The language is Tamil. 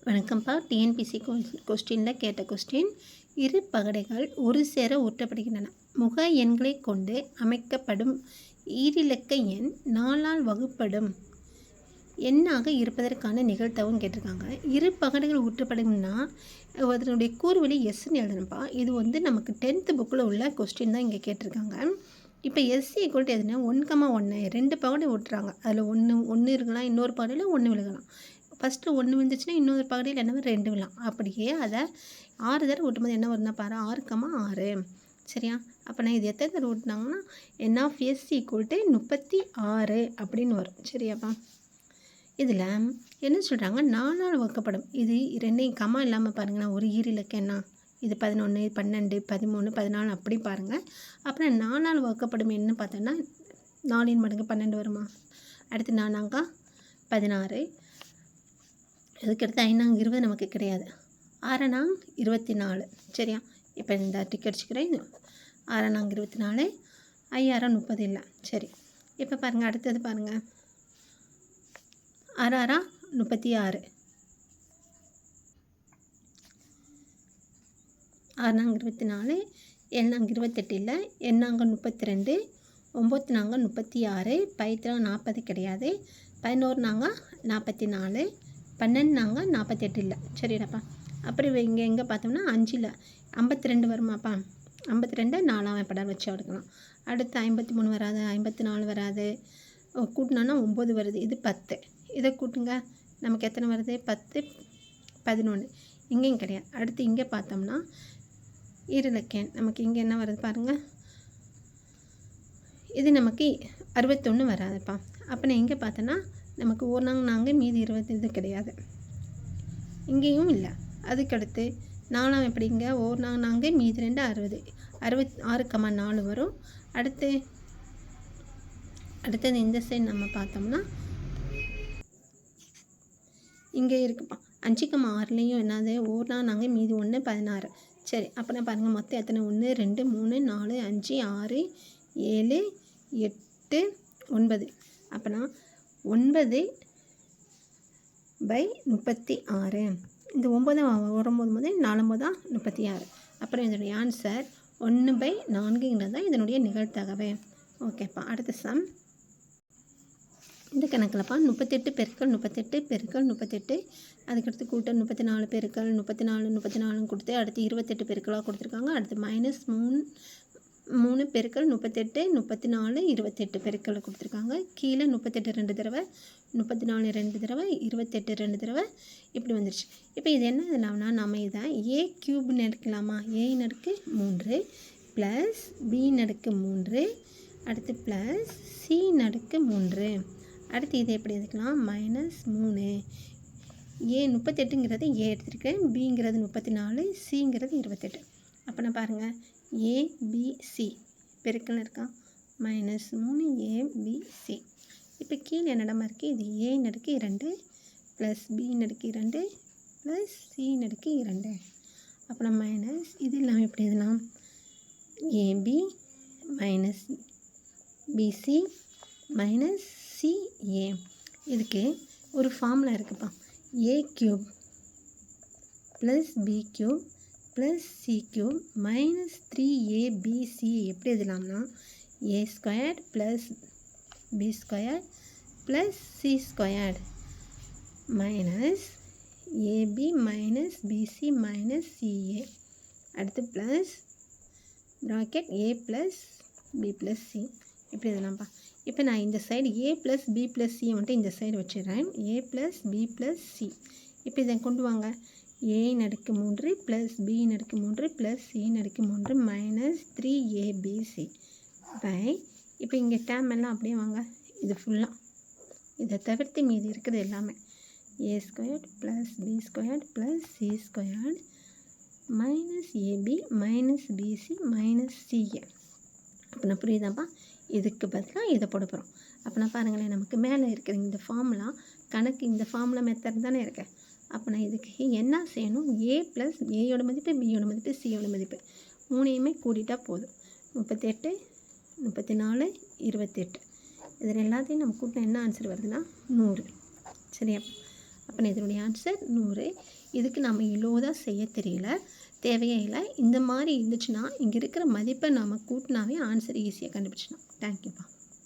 வணக்கம்ப்பா. டிஎன்பிசி கொஸ்டினில் கேட்ட கொஸ்டின், இரு பகடைகள் ஒரு சேர ஒட்டப்படுகின்றன. முக எண்களை கொண்டு அமைக்கப்படும் ஈரிலக்க எண் 4ஆல் வகுப்படும் எண்ணாக இருப்பதற்கான நிகழ்தகவுன்னு கேட்டிருக்காங்க. இரு பகடைகள் ஒட்டப்படும்னா அதனுடைய கூறுவழி எஸ்ன்னு எழுதணும்ப்பா. இது நமக்கு 10th புக்கில் உள்ள கொஸ்டின் தான் இங்கே கேட்டிருக்காங்க. இப்போ எஸ் ஈக்குவல் எதுனா 1,1 2 பகடை ஒட்டுறாங்க. அதில் ஒன்று இருக்கலாம், இன்னொரு பகடையில் 1 விழுகலாம். ஃபஸ்ட்டு 1 விழுந்துச்சுன்னா இன்னொரு பகுதியில் என்ன 2 விழலாம். அப்படியே அதை 6 தடவை ஓட்டும்போது என்ன வருதுன்னா பாரு 6,6 சரியா. அப்போ நான் இது எத்தனை தடவை ஓட்டினாங்கன்னா N(s) = 36 அப்படின்னு வரும். சரியாப்பா. இதில் என்ன சொல்கிறாங்க, 4ஆல் வகுக்கப்படும். இது ரெண்டையும் கம்மா இல்லாமல் பாருங்களேன். ஒரு ஈரிலக்க எண்ணா இது 11 12 13 14 அப்படி பாருங்கள். அப்புறம் 4ஆல் வகுக்கப்படும் என்ன பார்த்தோன்னா 4 மடங்கு 12 வருமா. அடுத்து 4 16, அதுக்கடுத்து 5 20 நமக்கு கிடையாது. 6 24 சரியா. இப்போ இந்த டிக் அடிச்சுக்கிறேன். 6 24, 5 30 இல்லை. சரி, இப்போ பாருங்கள் அடுத்தது பாருங்கள். 6 36, 6 24, 7 28 இல்லை, 8 32, 9 36, 40 கிடையாது, 11 44, 12 48 இல்லை. சரிடாப்பா. அப்புறம் இங்கே எங்கே பார்த்தோம்னா 5 52 வருமாப்பா. 52 4ஆம் படம் வச்சு எடுக்கலாம். அடுத்து 53 வராது, 54 வராது. கூட்டினோன்னா 9 வருது. இது 10. இதை கூட்டுங்க, நமக்கு எத்தனை வருது 10 11. இங்கேயும் கிடையாது. அடுத்து இங்கே பார்த்தோம்னா ஈரிலக்க நமக்கு இங்கே என்ன வருது பாருங்கள். இது நமக்கு 61 வராதுப்பா. அப்போ நான் இங்கே பார்த்தோன்னா நமக்கு 1 நாங்கள் மீதி 20 இது கிடையாது. இங்கேயும் இல்லை. அதுக்கடுத்து 4ஆம் எப்படிங்க 1 நாங்கள் மீதி 2 60, 66,4 வரும். அடுத்தது இந்த சைடு நம்ம பார்த்தோம்னா இங்கே இருக்குப்பா 5,6லையும் என்னது 1 நாங்கள் மீதி 1 16. சரி, அப்போ நான் பாருங்கள் மொத்தம் எத்தனை 1 2 3 4 5 6 7 8 9. அப்போனா 9/36. இந்த 9 வரும்போது 4 36. அப்புறம் இதனுடைய ஆன்சர் 1/4ங்கிறது தான் இதனுடைய நிகழ்தகவு. ஓகேப்பா. அடுத்த சம் இந்த கணக்கில்ப்பா 38 பெருக்கல் 38 பெருக்கல் 38, அதுக்கடுத்து கூட்டல் 34 பெருக்கல் 34 34 கொடுத்து அடுத்து 28 பெருக்கலாக கொடுத்துருக்காங்க. அடுத்து -3 பெருக்கல் 38 34 28 பெருக்கல் கொடுத்துருக்காங்க. கீழே 38 2 தடவை, 34 2 தடவை, 28 2 தடவை இப்படி வந்துருச்சு. இப்போ இது என்ன இதெல்லாம்னா நம்ம இதை a³ எடுக்கலாமா. a⁻3 ப்ளஸ் b⁻3 அடுத்து ப்ளஸ் c⁻3. அடுத்து இதை எப்படி எடுக்கலாம் -3. a 38ங்கிறது a எடுத்துருக்கேன், bங்கிறது 34, cங்கிறது 28. அப்போ நான் பாருங்கள் ABC பெருக்கல் இருக்கா -3 ABC. இப்போ கீழே என்னிடமா இருக்குது இது a⁻2 plus b⁻2 plus c⁻2. அப்புறம் மைனஸ் இது இல்லாமல் எப்படி எழுதலாம் AB minus BC minus CA. இதுக்கு ஒரு ஃபார்முலா இருக்குப்பா. a³ plus b³ plus c³ minus 3abc எப்படி எழுதலாம்னா a² plus b² plus c² minus ab minus bc minus ca. அடுத்து plus bracket a plus b plus c இப்படி எழுதலாம்ப்பா. இப்போ நான் இந்த side a plus b plus c வந்துட்டு இந்த சைடு வச்சிடுறேன். a plus b plus c. இப்போ இதை கொண்டு வாங்க. a⁻3 plus b⁻3 plus c⁻3 minus 3abc by இப்போ இங்கே டேம் எல்லாம் அப்படியே வாங்க. இது ஃபுல்லாக இதை தவிர்த்து மீதி இருக்குது எல்லாமே a² plus b² plus c² minus ab minus bc minus ca. அப்போ நான் புரியுதாப்பா. இதுக்கு பதிலாக இதை போட போகிறோம். அப்போ நான் பாருங்களேன், நமக்கு மேலே இருக்கிற இந்த ஃபார்முலா கணக்கு இந்த ஃபார்முலா மெத்தட் தானே இருக்கேன். அப்போ நான் இதுக்கு என்ன செய்யணும், a ப்ளஸ் ஏயோட மதிப்பு பியோட மதிப்பு சியோட மதிப்பு மூணையுமே கூட்டிட்டா போதும். 38 34 28 இதில் எல்லாத்தையும் நம்ம கூட்டினா என்ன ஆன்சர் வருதுன்னா 100. சரியா. அப்போ இதனுடைய ஆன்சர் 100. இதுக்கு நம்ம இவ்வளோ தான் செய்ய தெரியல, தேவையே இல்லை. இந்த மாதிரி இருந்துச்சுன்னா இங்கே இருக்கிற மதிப்பை நம்ம கூட்டினாவே ஆன்சர் ஈஸியாக கண்டுபிடிச்சிடலாம். தேங்க்யூப்பா.